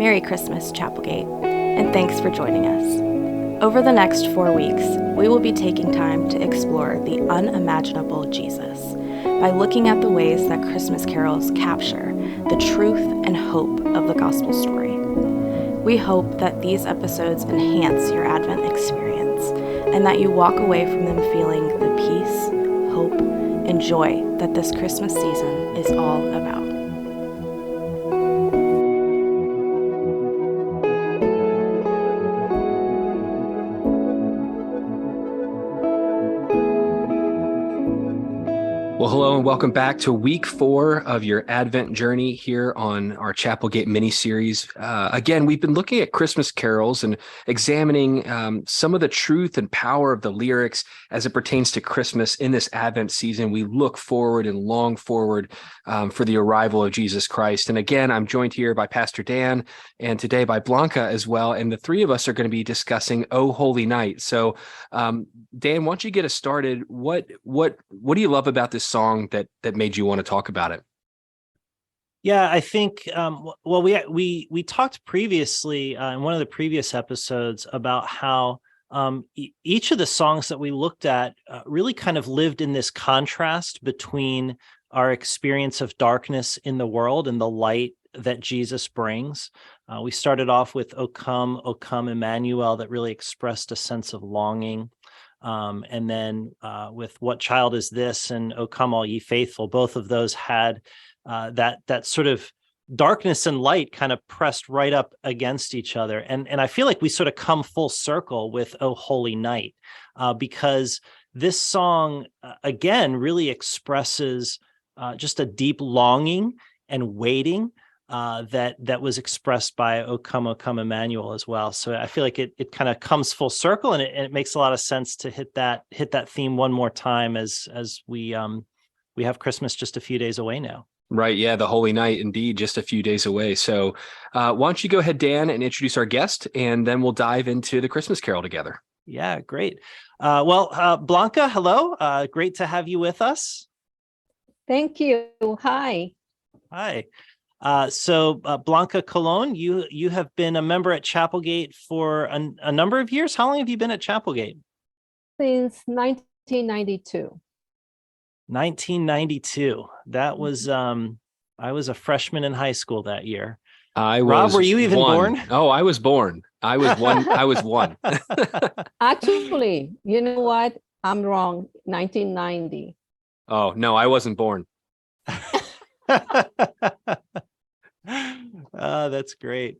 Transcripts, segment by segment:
Merry Christmas, Chapelgate, and thanks for joining us. Over the next 4 weeks, we will be taking time to explore the unimaginable Jesus by looking at the ways that Christmas carols capture the truth and hope of the gospel story. We hope that these episodes enhance your Advent experience and that you walk away from them feeling the peace, hope, and joy that this Christmas season is all about. Well, hello and welcome back to week 4 of your Advent journey here on our Chapelgate mini-series. Again, we've been looking at Christmas carols and examining some of the truth and power of the lyrics as it pertains to Christmas in this Advent season. We look forward and long forward for the arrival of Jesus Christ. And again, I'm joined here by Pastor Dan and today by Blanca as well. And the three of us are going to be discussing "O Holy Night." So, Dan, why don't you get us started? What do you love about this song that made you want to talk about it? Yeah, I think, well, we talked previously in one of the previous episodes about how each of the songs that we looked at really kind of lived in this contrast between our experience of darkness in the world and the light that Jesus brings. We started off with O Come, Emmanuel, that really expressed a sense of longing. And then with What Child Is This and O Come All Ye Faithful, both of those had that sort of darkness and light kind of pressed right up against each other. And I feel like we sort of come full circle with O Holy Night, because this song, again, really expresses just a deep longing and waiting that was expressed by O Come, Emmanuel as well. So I feel like it kind of comes full circle, and it makes a lot of sense to hit that theme one more time as we have Christmas just a few days away now. Right. Yeah. The Holy Night, indeed, just a few days away. So why don't you go ahead, Dan, and introduce our guest, and then we'll dive into the Christmas carol together. Yeah, great. Blanca, hello. Great to have you with us. Thank you. Hi. Hi. So Blanca Colon, you have been a member at Chapelgate for a number of years. How long have you been at Chapelgate? Since 1992. 1992. That was I was a freshman in high school that year. Rob, were you even born? Oh, I was born. I was one. I was one. Actually, you know what? I'm wrong. 1990. Oh, no, I wasn't born. That's great.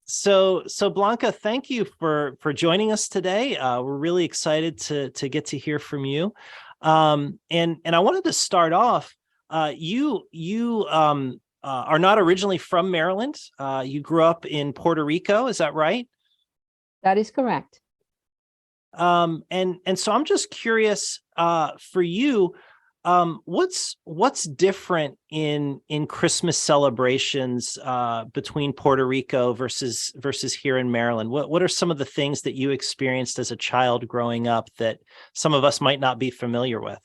So Blanca, thank you for joining us today. We're really excited to get to hear from you. And I wanted to start off. You are not originally from Maryland. You grew up in Puerto Rico. Is that right? That is correct. And so I'm just curious, for you, what's different in Christmas celebrations between Puerto Rico versus here in Maryland? What are some of the things that you experienced as a child growing up that some of us might not be familiar with?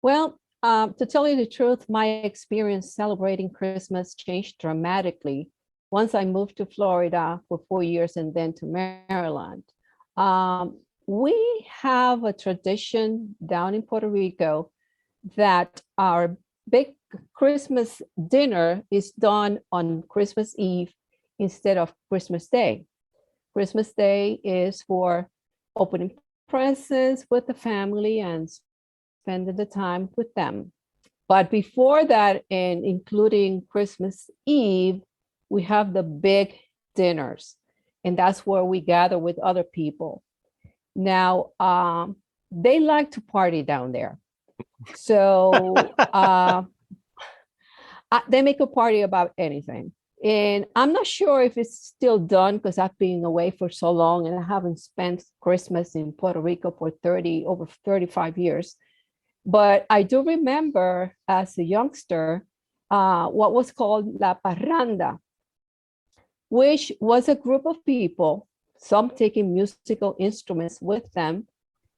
Well, to tell you the truth, my experience celebrating Christmas changed dramatically once I moved to Florida for 4 years and then to Maryland. We have a tradition down in Puerto Rico that our big Christmas dinner is done on Christmas Eve instead of Christmas Day. Christmas Day is for opening presents with the family and spending the time with them. But before that, and including Christmas Eve, we have the big dinners, and that's where we gather with other people. Now, they like to party down there. So they make a party about anything. And I'm not sure if it's still done because I've been away for so long and I haven't spent Christmas in Puerto Rico for over 35 years. But I do remember as a youngster what was called La Parranda, which was a group of people, some taking musical instruments with them,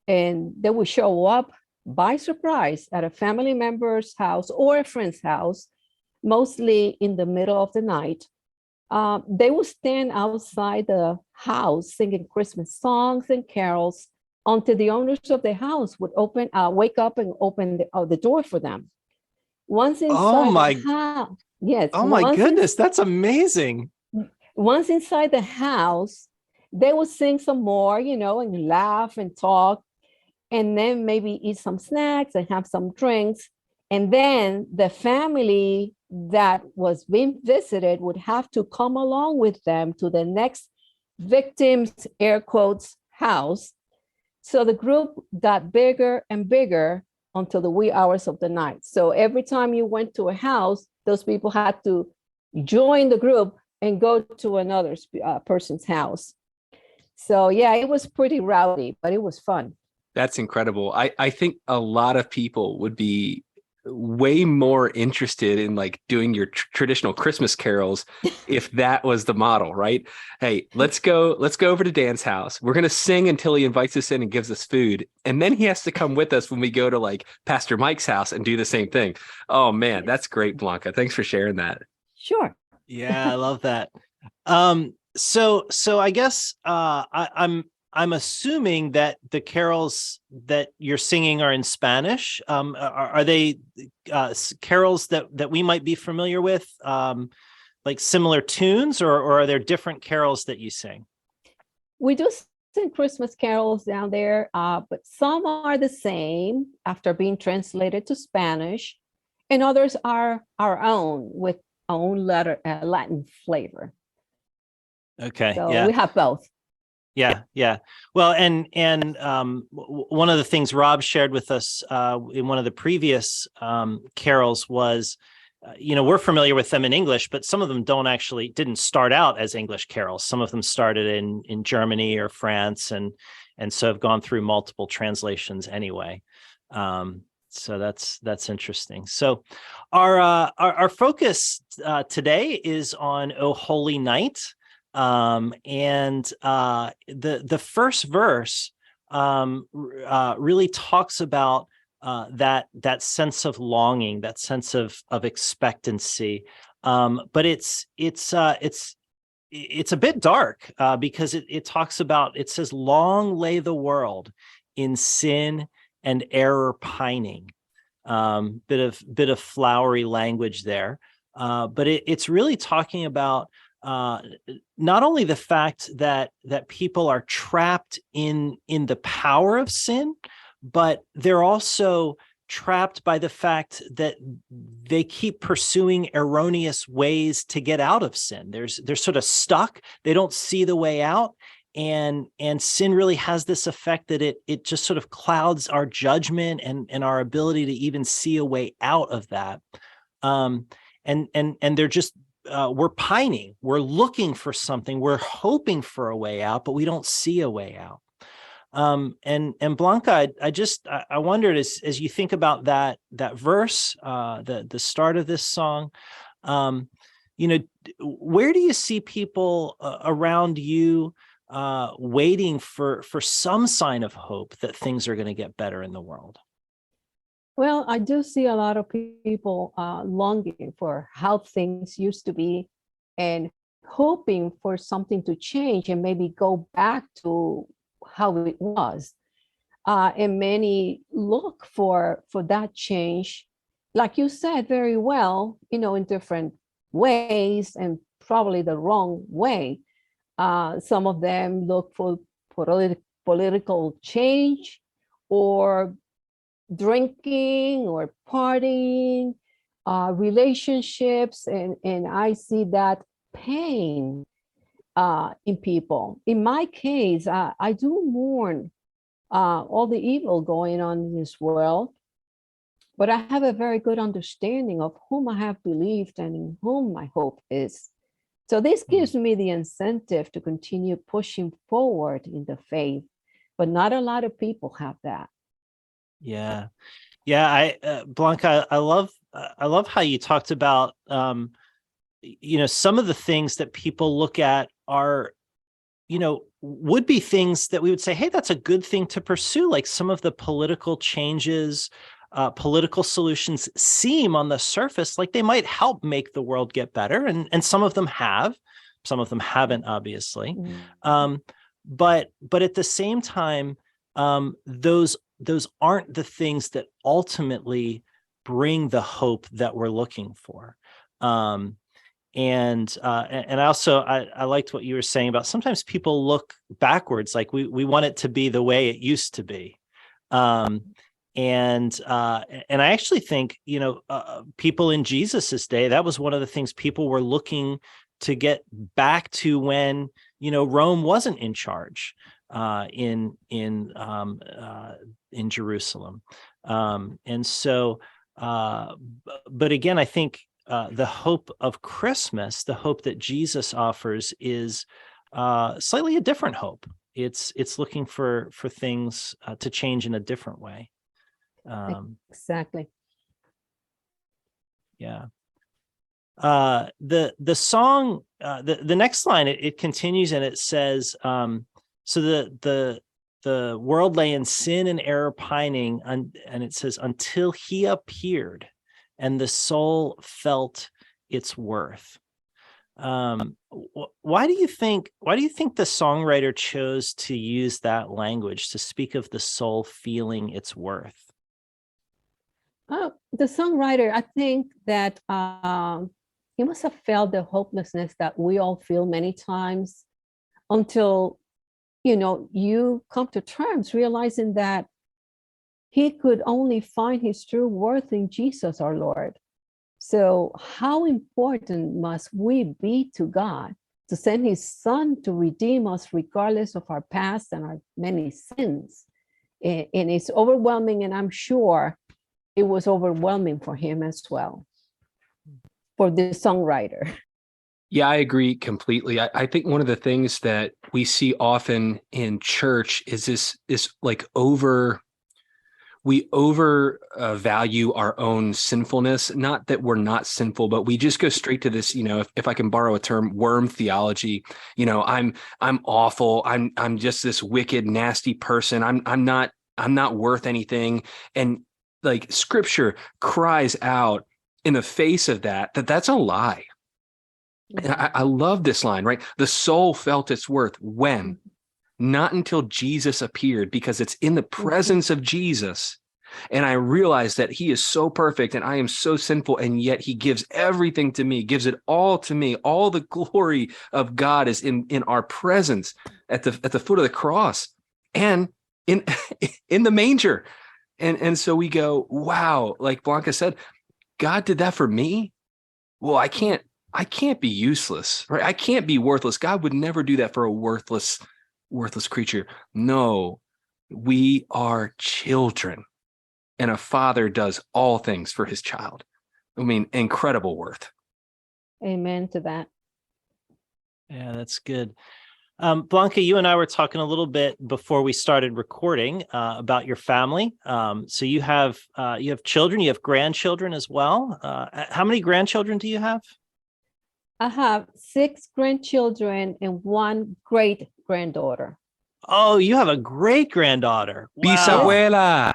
and they would show up by surprise at a family member's house or a friend's house, mostly in the middle of the night, They will stand outside the house singing Christmas songs and carols until the owners of the house would wake up and open the door for them. Once inside the house, yes. Oh my goodness, that's amazing. Once inside the house, they will sing some more, and laugh and talk, and then maybe eat some snacks and have some drinks. And then the family that was being visited would have to come along with them to the next victim's, air quotes, house. So the group got bigger and bigger until the wee hours of the night. So every time you went to a house, those people had to join the group and go to another person's house. So yeah, it was pretty rowdy, but it was fun. That's incredible. I think a lot of people would be way more interested in like doing your traditional Christmas carols if that was the model, right? Hey, let's go over to Dan's house. We're going to sing until he invites us in and gives us food. And then he has to come with us when we go to like Pastor Mike's house and do the same thing. Oh man, that's great, Blanca. Thanks for sharing that. Sure. Yeah, I love that. So I guess I'm assuming that the carols that you're singing are in Spanish. Are they carols that we might be familiar with, like similar tunes, or are there different carols that you sing? We do sing Christmas carols down there, but some are the same after being translated to Spanish, and others are our own with our own Latin flavor. Okay, so yeah. We have both. Yeah. Well, and one of the things Rob shared with us in one of the previous carols was, we're familiar with them in English, but some of them didn't start out as English carols. Some of them started in Germany or France, and so have gone through multiple translations anyway. So that's interesting. So our focus today is on O Holy Night. And the first verse really talks about that sense of longing, that sense of expectancy. But it's a bit dark because it talks about, it says, "Long lay the world in sin and error pining." Bit of flowery language there, but it's really talking about not only the fact that people are trapped in the power of sin, but they're also trapped by the fact that they keep pursuing erroneous ways to get out of sin. They're sort of stuck. They don't see the way out. And sin really has this effect that it just sort of clouds our judgment and our ability to even see a way out of that. And they're just, we're pining, we're looking for something, we're hoping for a way out, but we don't see a way out. And Blanca, I wondered, as you think about that verse, the start of this song, where do you see people around you waiting for some sign of hope that things are going to get better in the world? Well, I do see a lot of people longing for how things used to be and hoping for something to change and maybe go back to how it was. And many look for that change, like you said very well, in different ways and probably the wrong way. Some of them look for political change or drinking or partying, relationships, and I see that pain in people. In my case, I do mourn all the evil going on in this world, but I have a very good understanding of whom I have believed and in whom my hope is. So this gives me the incentive to continue pushing forward in the faith, but not a lot of people have that. Yeah. Blanca, I love how you talked about, some of the things that people look at are, would be things that we would say, hey, that's a good thing to pursue. Like some of the political changes, political solutions seem on the surface like they might help make the world get better. And some of them have. Some of them haven't, obviously. Mhm. But at the same time, those aren't the things that ultimately bring the hope that we're looking for. And I liked what you were saying about sometimes people look backwards, like we want it to be the way it used to be. And I actually think, people in Jesus's day, that was one of the things people were looking to get back to when, Rome wasn't in charge in Jerusalem. And so, but again, I think the hope of Christmas, the hope that Jesus offers, is slightly a different hope. It's looking for things to change in a different way. Exactly. Yeah. The song, the next line, it continues and it says, so the world lay in sin and error pining, and it says, until he appeared and the soul felt its worth. Why do you think the songwriter chose to use that language to speak of the soul feeling its worth? The songwriter, I think that he must have felt the hopelessness that we all feel many times until, you come to terms realizing that he could only find his true worth in Jesus, our Lord. So how important must we be to God to send his son to redeem us regardless of our past and our many sins? And it's overwhelming, and I'm sure it was overwhelming for him as well, for the songwriter. Yeah, I agree completely. I think one of the things that we see often in church is this like we value our own sinfulness. Not that we're not sinful, but we just go straight to this, if I can borrow a term, worm theology. I'm awful. I'm just this wicked, nasty person. I'm not worth anything. And like Scripture cries out in the face of that's a lie. And I love this line, right? The soul felt its worth when? Not until Jesus appeared, because it's in the presence of Jesus. And I realize that he is so perfect and I am so sinful, and yet he gives everything to me, gives it all to me. All the glory of God is in our presence at the foot of the cross and in the manger. And so we go, wow, like Blanca said, God did that for me. Well, I can't be useless, right? I can't be worthless. God would never do that for a worthless creature. No, we are children, and a father does all things for his child. I mean, incredible worth. Amen to that. Yeah, that's good. Blanca, you and I were talking a little bit before we started recording about your family. So you have children, you have grandchildren as well. How many grandchildren do you have? I have 6 grandchildren and 1 great granddaughter. Oh, you have a great granddaughter. Wow. Bisabuela.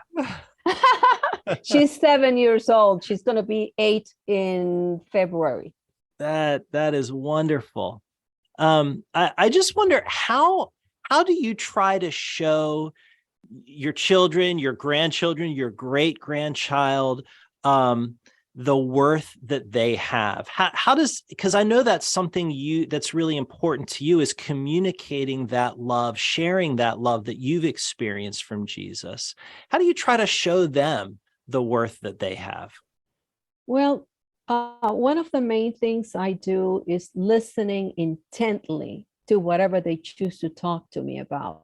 She's 7 years old. She's going to be 8 in February. That is wonderful. I just wonder, how do you try to show your children, your grandchildren, your great grandchild, the worth that they have? How does, because I know that's something that's really important to you, is communicating that love, sharing that love that you've experienced from Jesus. How do you try to show them the worth that they have? Well, one of the main things I do is listening intently to whatever they choose to talk to me about.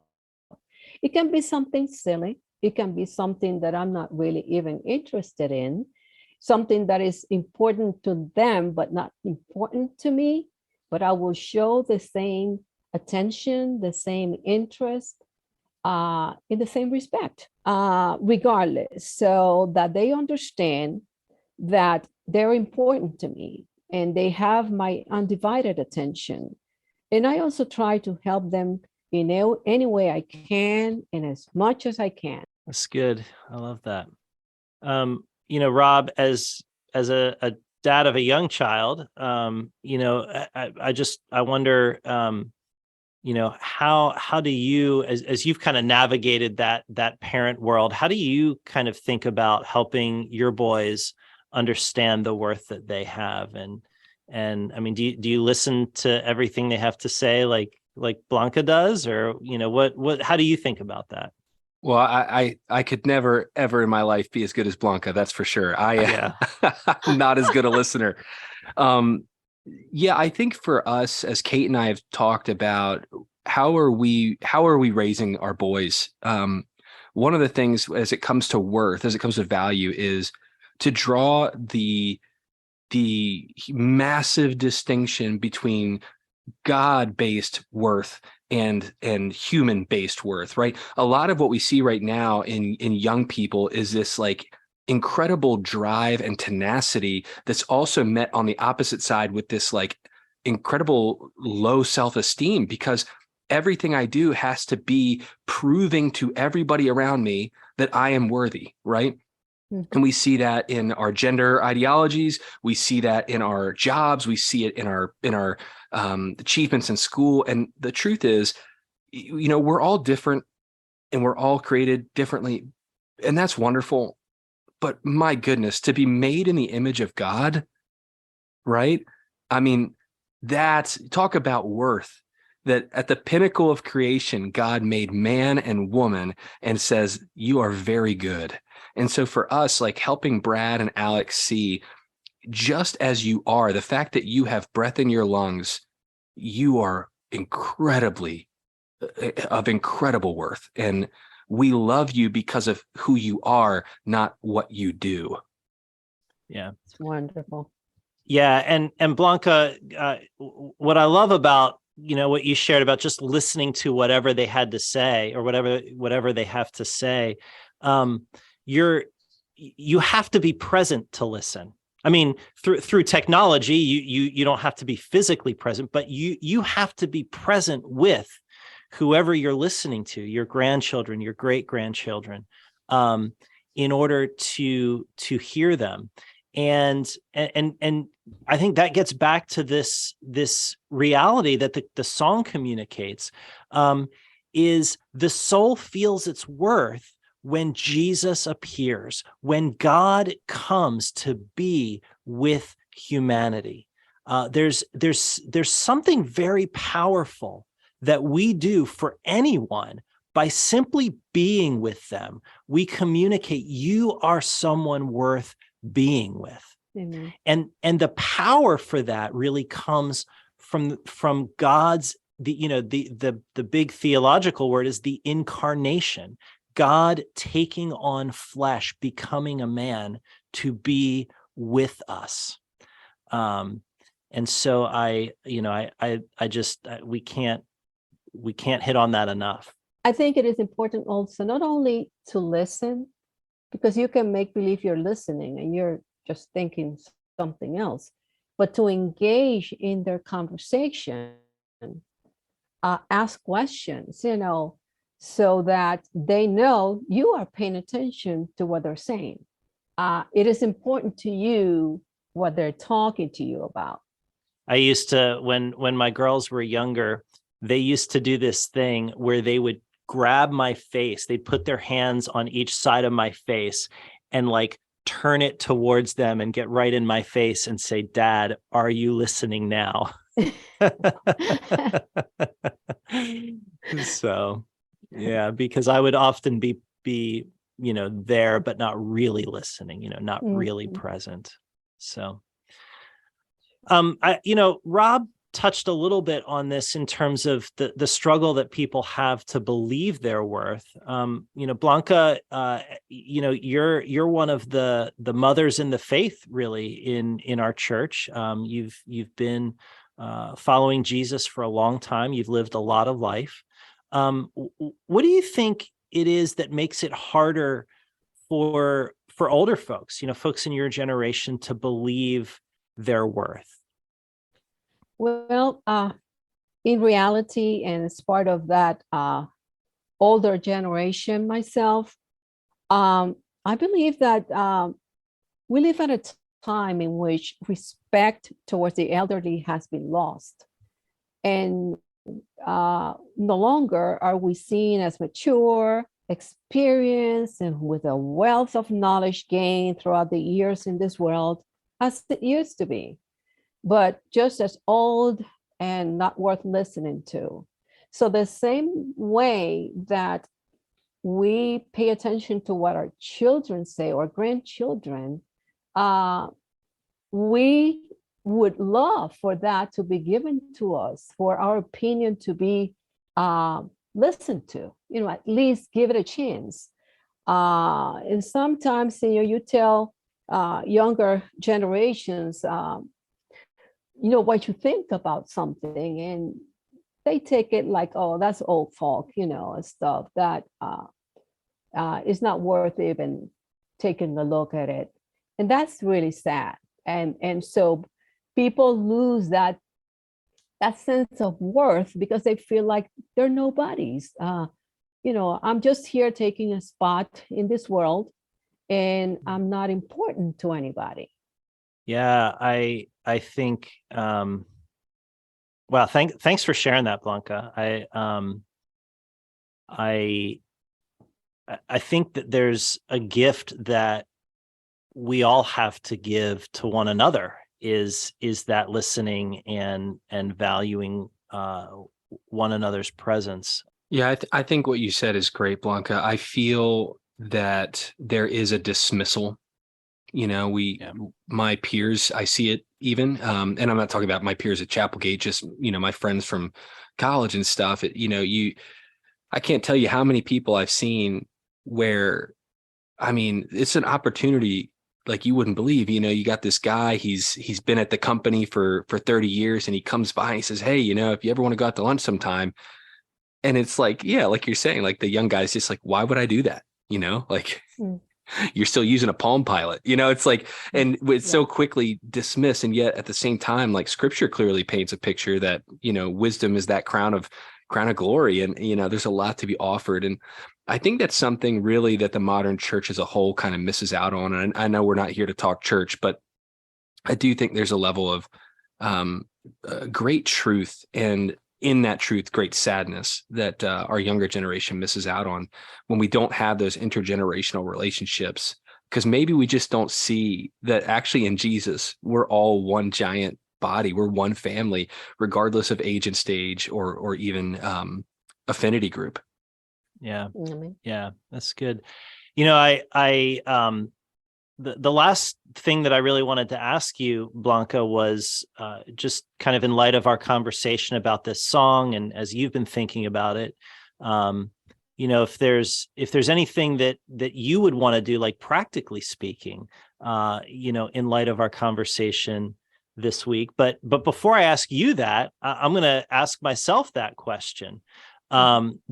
It can be something silly. It can be something that I'm not really even interested in, something that is important to them, but not important to me. But I will show the same attention, the same interest, in the same respect, regardless, so that they understand that they're important to me and they have my undivided attention. And I also try to help them in any way I can and as much as I can. That's good. I love that. Rob, as a dad of a young child, I wonder, how do you, as you've kind of navigated that parent world, how do you kind of think about helping your boys understand the worth that they have? And I mean, do you listen to everything they have to say, like Blanca does, or how do you think about that? Well, I could never ever in my life be as good as Blanca, that's for sure. Yeah. I'm not as good a listener. Yeah, I think for us, as Kate and I have talked about, how are we raising our boys? One of the things, as it comes to worth, as it comes to value, is to draw the massive distinction between God-based worth and human-based worth, right? A lot of what we see right now in young people is this like incredible drive and tenacity that's also met on the opposite side with this like incredible low self-esteem, because everything I do has to be proving to everybody around me that I am worthy, right? And we see that in our gender ideologies. We see that in our jobs. We see it in our achievements in school. And the truth is, we're all different and we're all created differently. And that's wonderful. But my goodness, to be made in the image of God, right? I mean, talk about worth. That at the pinnacle of creation, God made man and woman and says, you are very good. And so for us, like helping Brad and Alex see, just as you are, the fact that you have breath in your lungs, you are of incredible worth. And we love you because of who you are, not what you do. Yeah. It's wonderful. Yeah. And Blanca, what I love about, what you shared about just listening to whatever they had to say, or whatever they have to say, you have to be present to listen. I mean, through technology, you don't have to be physically present, but you have to be present with whoever you're listening to, your grandchildren, your great grandchildren, in order to hear them. And I think that gets back to this reality that the song communicates, is the soul feels its worth when Jesus appears, when God comes to be with humanity. There's something very powerful that we do for anyone by simply being with them. We communicate, you are someone worth being with. Amen. And the power for that really comes from God's, the big theological word is the incarnation. God taking on flesh, becoming a man to be with us. And so we can't hit on that enough. I think it is important also not only to listen, because you can make believe you're listening and you're just thinking something else, but to engage in their conversation, ask questions, so that they know you are paying attention to what they're saying. It is important to you what they're talking to you about. I used to, when my girls were younger, they used to do this thing where they would grab my face. They'd put their hands on each side of my face and like turn it towards them and get right in my face and say, "Dad, are you listening now?" So, yeah, because I would often be there, but not really listening, not really present. So, Rob touched a little bit on this in terms of the struggle that people have to believe their worth. Blanca, you're one of the mothers in the faith, really, in our church. You've been following Jesus for a long time. You've lived a lot of life. What do you think it is that makes it harder for older folks, folks in your generation, to believe their worth? Well, in reality, and as part of that older generation myself, I believe that we live at a time in which respect towards the elderly has been lost. And no longer are we seen as mature, experienced, and with a wealth of knowledge gained throughout the years in this world as it used to be, but just as old and not worth listening to. So the same way that we pay attention to what our children say or grandchildren, we would love for that to be given to us, for our opinion to be listened to, at least give it a chance. And sometimes, you tell younger generations, what you think about something, and they take it like, oh, that's old folk, and stuff that is not worth even taking a look at it. And that's really sad. And so people lose that sense of worth because they feel like they're nobodies. I'm just here taking a spot in this world, and I'm not important to anybody. Yeah, I think wow, thanks for sharing that, Blanca. I think that there's a gift that we all have to give to one another, is that listening and valuing one another's presence. Yeah, I think what you said is great, Blanca. I feel that there is a dismissal. My peers, I see it even, and I'm not talking about my peers at Chapelgate, just, my friends from college and stuff. I can't tell you how many people I've seen where, it's an opportunity like you wouldn't believe. You got this guy, he's been at the company for 30 years, and he comes by and he says, hey, if you ever want to go out to lunch sometime. And it's like, yeah, like you're saying, like the young guy's just like, why would I do that? You're still using a Palm Pilot, it's like, and it's so quickly dismissed. And yet at the same time, like scripture clearly paints a picture that, wisdom is that crown of glory. And, there's a lot to be offered. And I think that's something really that the modern church as a whole kind of misses out on. And I know we're not here to talk church, but I do think there's a level of great truth, and in that truth, great sadness that our younger generation misses out on when we don't have those intergenerational relationships, because maybe we just don't see that actually in Jesus, we're all one giant body. We're one family, regardless of age and stage or even affinity group. Yeah. Mm-hmm. Yeah, that's good. The last thing that I really wanted to ask you, Blanca, was just kind of in light of our conversation about this song, and as you've been thinking about it, if there's anything that you would want to do, like practically speaking, in light of our conversation this week. But before I ask you that, I'm going to ask myself that question,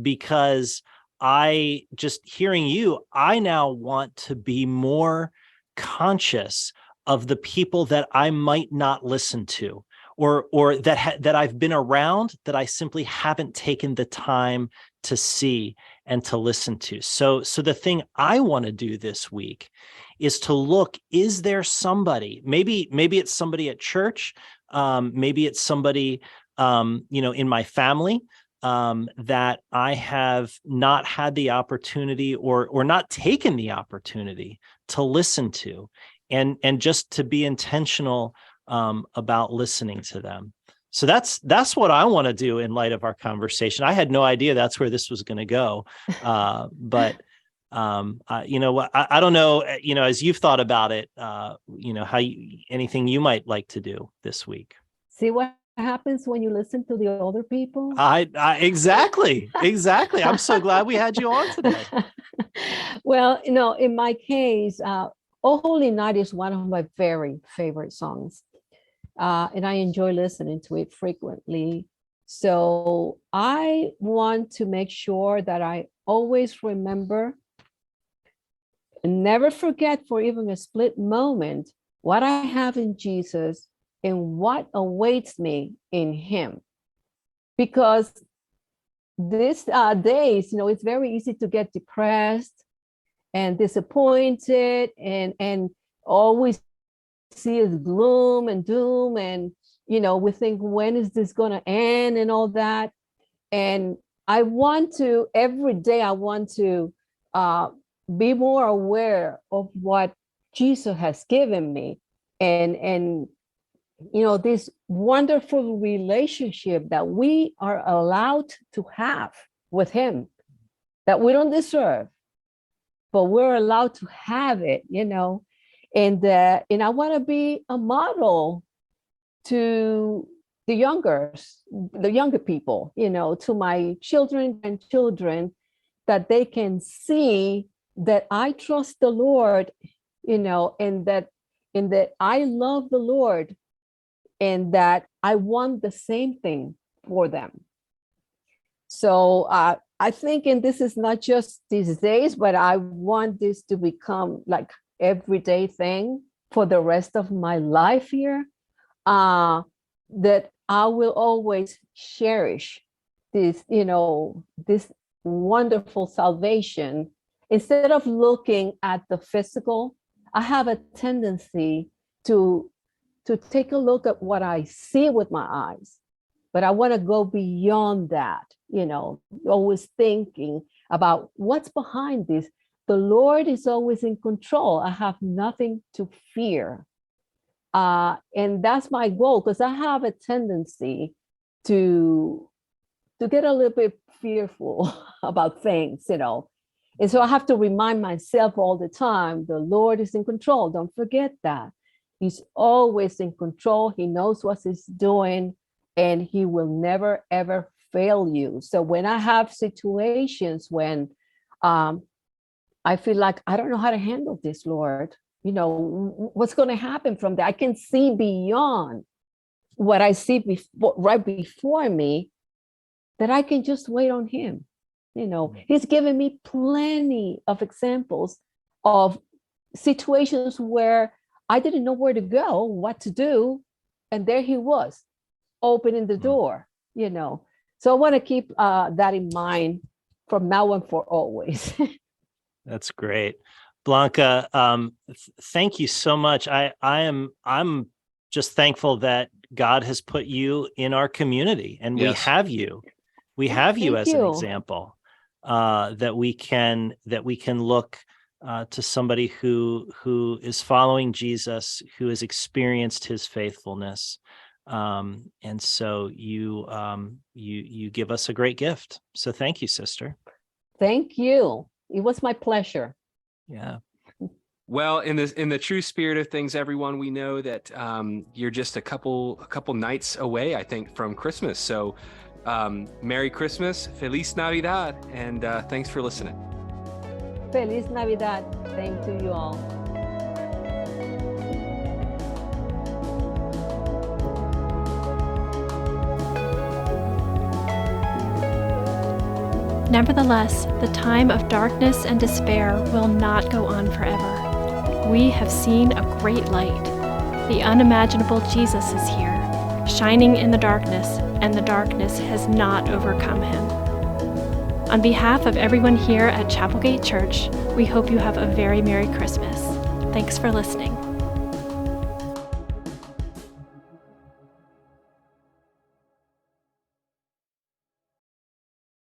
because I just hearing you, I now want to be more conscious of the people that I might not listen to, or that I've been around that I simply haven't taken the time to see and to listen to. So the thing I want to do this week is to look, is there somebody, maybe it's somebody at church, maybe it's somebody in my family, that I have not had the opportunity or not taken the opportunity to listen to, and just to be intentional about listening to them. So that's what I want to do in light of our conversation. I had no idea that's where this was going to go, but I don't know, as you've thought about it, anything you might like to do this week. See what happens when you listen to the older people? Exactly. I'm so glad we had you on today. Well, in my case, Oh Holy Night is one of my very favorite songs. And I enjoy listening to it frequently. So I want to make sure that I always remember and never forget for even a split moment what I have in Jesus and what awaits me in him. Because these days, it's very easy to get depressed and disappointed and always see is gloom and doom, and we think, when is this going to end and all that. And every day I want to be more aware of what Jesus has given me, and this wonderful relationship that we are allowed to have with him, that we don't deserve, but we're allowed to have it, and I want to be a model to the younger people, to my children and children, that they can see that I trust the Lord, and that I love the Lord, and that I want the same thing for them. So I think, and this is not just these days, but I want this to become like everyday thing for the rest of my life here, that I will always cherish this, this wonderful salvation. Instead of looking at the physical, I have a tendency to take a look at what I see with my eyes, but I want to go beyond that, always thinking about what's behind this. The Lord is always in control. I have nothing to fear. And that's my goal, because I have a tendency to get a little bit fearful about things, And so I have to remind myself all the time, the Lord is in control. Don't forget that. He's always in control. He knows what he's doing, and he will never, ever fail you. So when I have situations when I feel like I don't know how to handle this, Lord, what's going to happen from there? I can see beyond what I see right before me, that I can just wait on him. He's given me plenty of examples of situations where I didn't know where to go, what to do. And there he was, opening the door, So I want to keep that in mind from now on for always. That's great. Blanca, thank you so much. I'm just thankful that God has put you in our community, and Yes. we have you as Thank an you. example, that we can look to somebody who is following Jesus, who has experienced his faithfulness. And so you give us a great gift. So thank you, sister. Thank you. It was my pleasure. Yeah. Well, in the true spirit of things, everyone, we know that you're just a couple nights away, I think, from Christmas. So Merry Christmas, Feliz Navidad, and thanks for listening. Feliz Navidad. Same to you all. Nevertheless, the time of darkness and despair will not go on forever. We have seen a great light. The unimaginable Jesus is here, shining in the darkness, and the darkness has not overcome him. On behalf of everyone here at Chapelgate Church, we hope you have a very Merry Christmas. Thanks for listening.